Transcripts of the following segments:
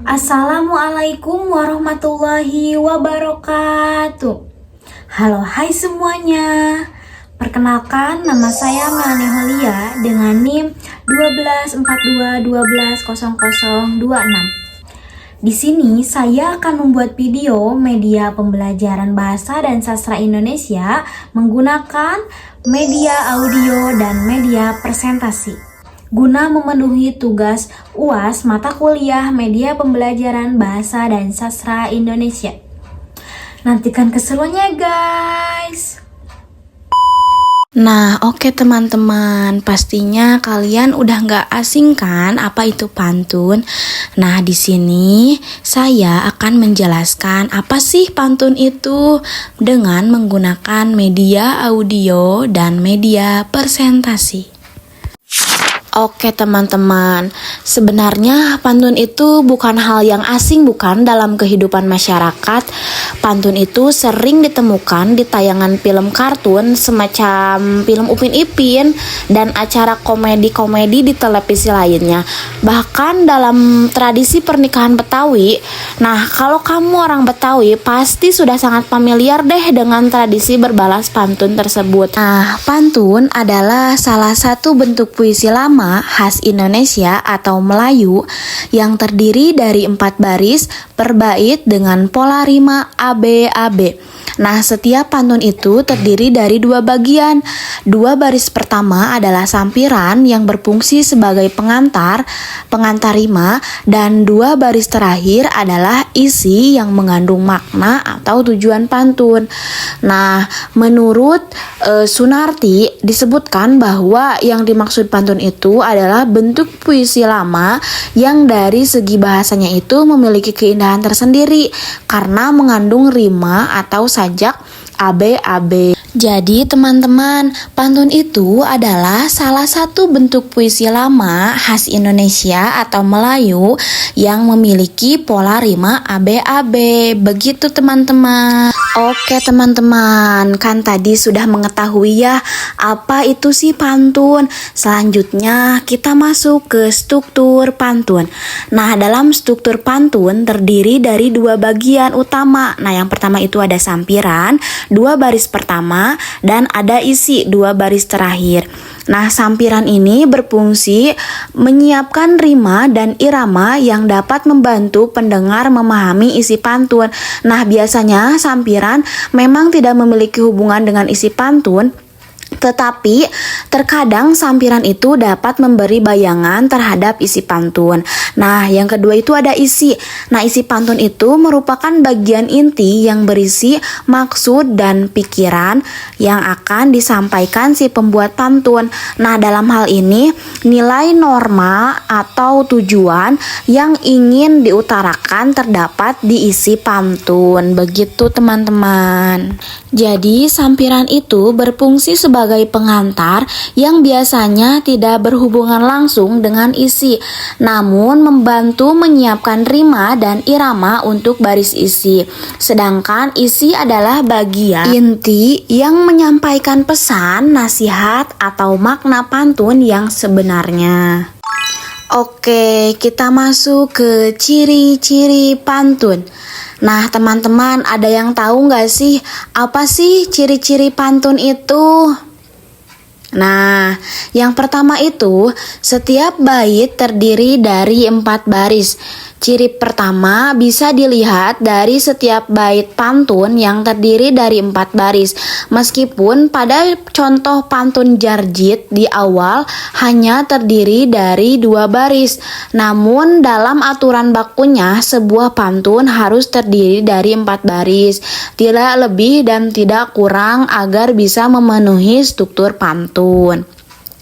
Assalamualaikum warahmatullahi wabarakatuh. Halo, hai semuanya. Perkenalkan, nama saya Melanie Holia dengan NIM 1242120026. Di sini saya akan membuat video media pembelajaran bahasa dan sastra Indonesia menggunakan media audio dan media presentasi guna memenuhi tugas UAS mata kuliah media pembelajaran bahasa dan sastra Indonesia. Nantikan keseruannya guys. Nah, oke teman-teman, pastinya kalian udah nggak asing kan apa itu pantun? Nah, di sini saya akan menjelaskan apa sih pantun itu dengan menggunakan media audio dan media presentasi. Oke teman-teman, sebenarnya pantun itu bukan hal yang asing bukan dalam kehidupan masyarakat. Pantun itu sering ditemukan di tayangan film kartun semacam film Upin Ipin dan acara komedi-komedi di televisi lainnya. Bahkan dalam tradisi pernikahan Betawi. Nah, kalau kamu orang Betawi pasti sudah sangat familiar deh dengan tradisi berbalas pantun tersebut. Nah, pantun adalah salah satu bentuk puisi lama khas Indonesia atau Melayu yang terdiri dari 4 baris per bait dengan pola rima ABAB. Nah, setiap pantun itu terdiri dari 2 bagian. 2 baris pertama adalah sampiran yang berfungsi sebagai pengantar rima, dan 2 baris terakhir adalah isi yang mengandung makna atau tujuan pantun. Nah, menurut Sunarti disebutkan bahwa yang dimaksud pantun itu adalah bentuk puisi lama yang dari segi bahasanya itu memiliki keindahan tersendiri karena mengandung rima atau sajak ABAB. Jadi teman-teman, pantun itu adalah salah satu bentuk puisi lama khas Indonesia atau Melayu yang memiliki pola rima ABAB. Begitu teman-teman. Oke teman-teman, kan tadi sudah mengetahui ya apa itu sih pantun. Selanjutnya kita masuk ke struktur pantun. Nah, dalam struktur pantun terdiri dari 2 bagian utama. Nah, yang pertama itu ada sampiran 2 baris pertama dan ada isi 2 baris terakhir. Nah, sampiran ini berfungsi menyiapkan rima dan irama yang dapat membantu pendengar memahami isi pantun. Nah, biasanya sampiran memang tidak memiliki hubungan dengan isi pantun, tetapi terkadang sampiran itu dapat memberi bayangan terhadap isi pantun. Nah, yang kedua itu ada isi. Nah, isi pantun itu merupakan bagian inti yang berisi maksud dan pikiran yang akan disampaikan si pembuat pantun. Nah, dalam hal ini nilai norma atau tujuan yang ingin diutarakan terdapat di isi pantun. Begitu teman-teman. Jadi, sampiran itu berfungsi sebagai pengantar yang biasanya tidak berhubungan langsung dengan isi, namun membantu menyiapkan rima dan irama untuk baris isi. Sedangkan isi adalah bagian inti yang menyampaikan pesan, nasihat, atau makna pantun yang sebenarnya. Oke, kita masuk ke ciri-ciri pantun. Nah, teman-teman, ada yang tahu nggak sih apa sih ciri-ciri pantun itu? Nah, yang pertama itu setiap bait terdiri dari 4 baris. Ciri pertama bisa dilihat dari setiap bait pantun yang terdiri dari 4 baris. Meskipun pada contoh pantun Jarjit di awal hanya terdiri dari 2 baris. Namun dalam aturan bakunya sebuah pantun harus terdiri dari 4 baris. Tidak lebih dan tidak kurang agar bisa memenuhi struktur pantun.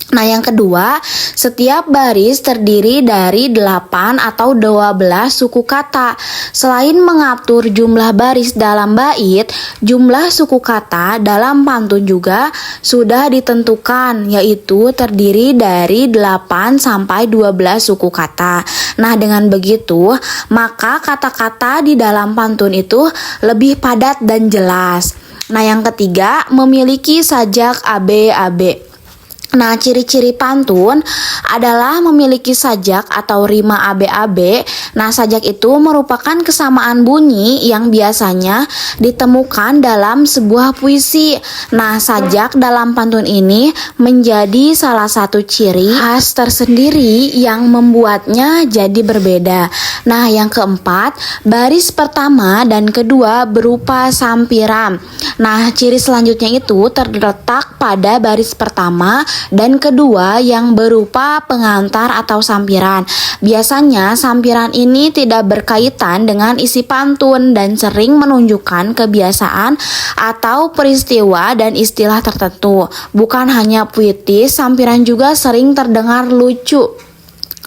Nah, yang kedua, setiap baris terdiri dari 8 atau 12 suku kata. Selain mengatur jumlah baris dalam bait, jumlah suku kata dalam pantun juga sudah ditentukan, yaitu terdiri dari 8 sampai 12 suku kata. Nah, dengan begitu, maka kata-kata di dalam pantun itu lebih padat dan jelas. Nah, yang ketiga, memiliki sajak ABAB. Nah, ciri-ciri pantun adalah memiliki sajak atau rima ABAB. Nah, sajak itu merupakan kesamaan bunyi yang biasanya ditemukan dalam sebuah puisi. Nah, sajak dalam pantun ini menjadi salah satu ciri khas tersendiri yang membuatnya jadi berbeda. Nah, yang keempat, baris pertama dan kedua berupa sampiran. Nah, ciri selanjutnya itu terletak pada baris pertama dan kedua yang berupa pengantar atau sampiran. Biasanya sampiran ini tidak berkaitan dengan isi pantun dan sering menunjukkan kebiasaan atau peristiwa dan istilah tertentu. Bukan hanya puitis, sampiran juga sering terdengar lucu.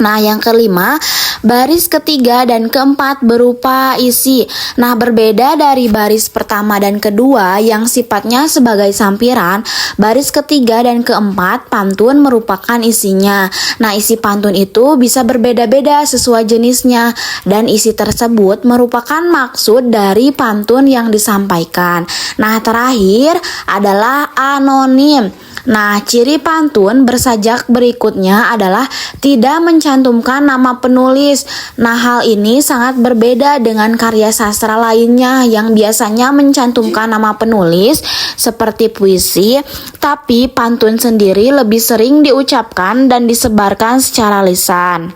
Nah, yang kelima, baris ketiga dan keempat berupa isi. Nah, berbeda dari baris pertama dan kedua yang sifatnya sebagai sampiran, baris ketiga dan keempat pantun merupakan isinya. Nah, isi pantun itu bisa berbeda-beda sesuai jenisnya dan isi tersebut merupakan maksud dari pantun yang disampaikan. Nah, terakhir adalah anonim. Nah, ciri pantun bersajak berikutnya adalah tidak mencantumkan nama penulis. Nah, hal ini sangat berbeda dengan karya sastra lainnya yang biasanya mencantumkan nama penulis seperti puisi, tapi pantun sendiri lebih sering diucapkan dan disebarkan secara lisan.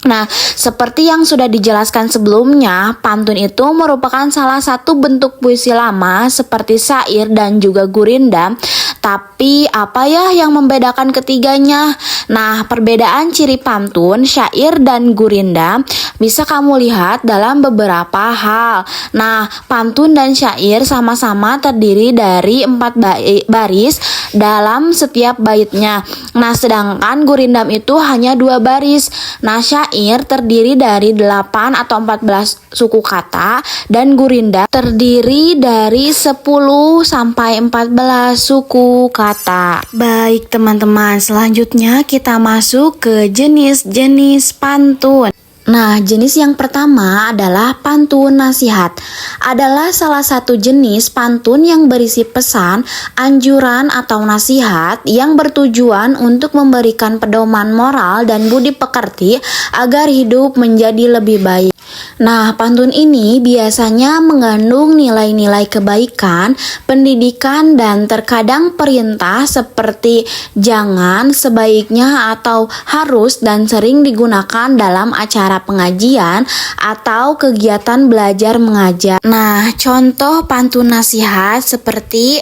Nah, seperti yang sudah dijelaskan sebelumnya, pantun itu merupakan salah satu bentuk puisi lama seperti syair dan juga gurindam. Tapi apa ya yang membedakan ketiganya? Nah, perbedaan ciri pantun, syair, dan gurindam bisa kamu lihat dalam beberapa hal. Nah, pantun dan syair sama-sama terdiri dari 4 baris dalam setiap baitnya. Nah, sedangkan gurindam itu hanya 2 baris. Nah, syair terdiri dari 8 atau 14 suku kata dan gurindam terdiri dari 10 sampai 14 suku kata. Baik teman-teman, selanjutnya kita masuk ke jenis-jenis pantun. Nah, jenis yang pertama adalah pantun nasihat. Adalah salah satu jenis pantun yang berisi pesan, anjuran atau nasihat yang bertujuan untuk memberikan pedoman moral dan budi pekerti agar hidup menjadi lebih baik. Nah, pantun ini biasanya mengandung nilai-nilai kebaikan, pendidikan, dan terkadang perintah seperti jangan, sebaiknya, atau harus, dan sering digunakan dalam acara pengajian atau kegiatan belajar mengajar. Nah, contoh pantun nasihat seperti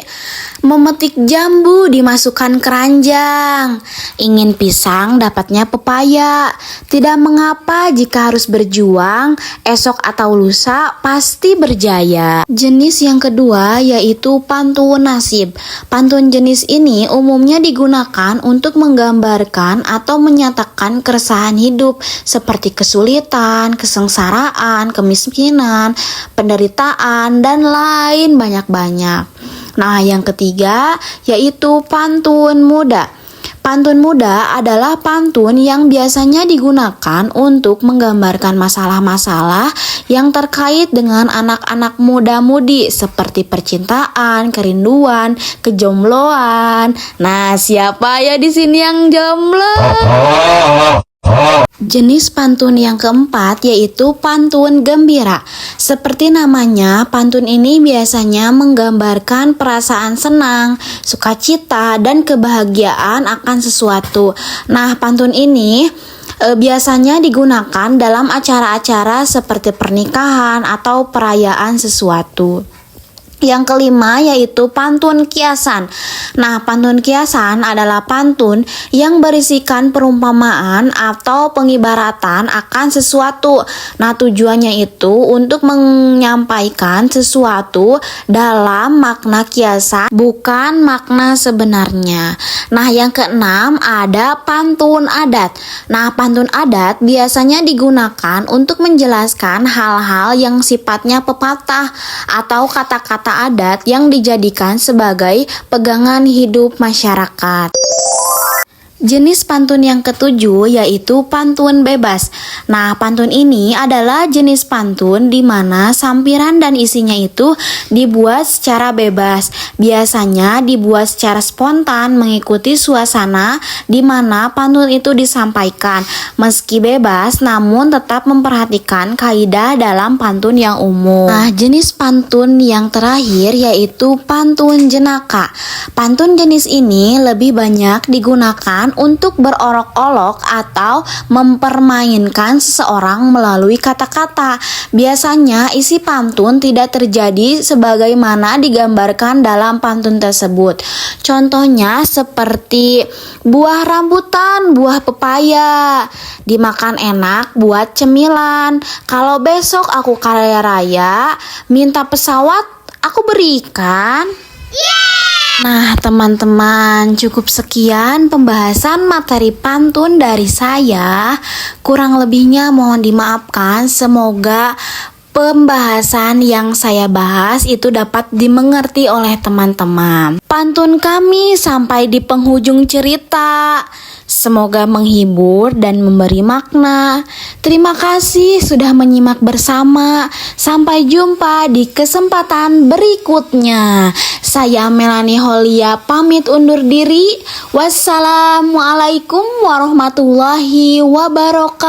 memetik jambu dimasukkan keranjang, ingin pisang dapatnya pepaya, tidak mengapa jika harus berjuang, esok atau lusa pasti berjaya. Jenis yang kedua yaitu pantun nasib. Pantun jenis ini umumnya digunakan untuk menggambarkan atau menyatakan keresahan hidup seperti kesulitan, kesengsaraan, kemiskinan, penderitaan, dan lain banyak-banyak. Nah, yang ketiga yaitu pantun muda. Pantun muda adalah pantun yang biasanya digunakan untuk menggambarkan masalah-masalah yang terkait dengan anak-anak muda-mudi seperti percintaan, kerinduan, kejombloan. Nah, siapa ya di sini yang jomblo? Jenis pantun yang keempat yaitu pantun gembira. Seperti namanya, pantun ini biasanya menggambarkan perasaan senang, sukacita, dan kebahagiaan akan sesuatu. Nah, pantun ini biasanya digunakan dalam acara-acara seperti pernikahan atau perayaan sesuatu. Yang kelima yaitu pantun kiasan. Nah, pantun kiasan adalah pantun yang berisikan perumpamaan atau pengibaratan akan sesuatu. Nah, tujuannya itu untuk menyampaikan sesuatu dalam makna kiasan, bukan makna sebenarnya. Nah, yang keenam ada pantun adat. Nah, pantun adat biasanya digunakan untuk menjelaskan hal-hal yang sifatnya pepatah atau kata-kata adat yang dijadikan sebagai pegangan hidup masyarakat. Jenis pantun yang ketujuh yaitu pantun bebas. Nah, pantun ini adalah jenis pantun di mana sampiran dan isinya itu dibuat secara bebas. Biasanya dibuat secara spontan mengikuti suasana di mana pantun itu disampaikan. Meski bebas, namun tetap memperhatikan kaidah dalam pantun yang umum. Nah, jenis pantun yang terakhir yaitu pantun jenaka. Pantun jenis ini lebih banyak digunakan untuk berolok-olok atau mempermainkan seseorang melalui kata-kata. Biasanya isi pantun tidak terjadi sebagaimana digambarkan dalam pantun tersebut. Contohnya seperti buah rambutan, buah pepaya, dimakan enak buat cemilan. Kalau besok aku kaya raya, minta pesawat aku berikan. Nah, teman-teman, cukup sekian pembahasan materi pantun dari saya. Kurang lebihnya mohon dimaafkan. Semoga pembahasan yang saya bahas itu dapat dimengerti oleh teman-teman. Pantun kami sampai di penghujung cerita. Semoga menghibur dan memberi makna. Terima kasih sudah menyimak bersama. Sampai jumpa di kesempatan berikutnya. Saya Melanie Holia pamit undur diri. Wassalamualaikum warahmatullahi wabarakatuh.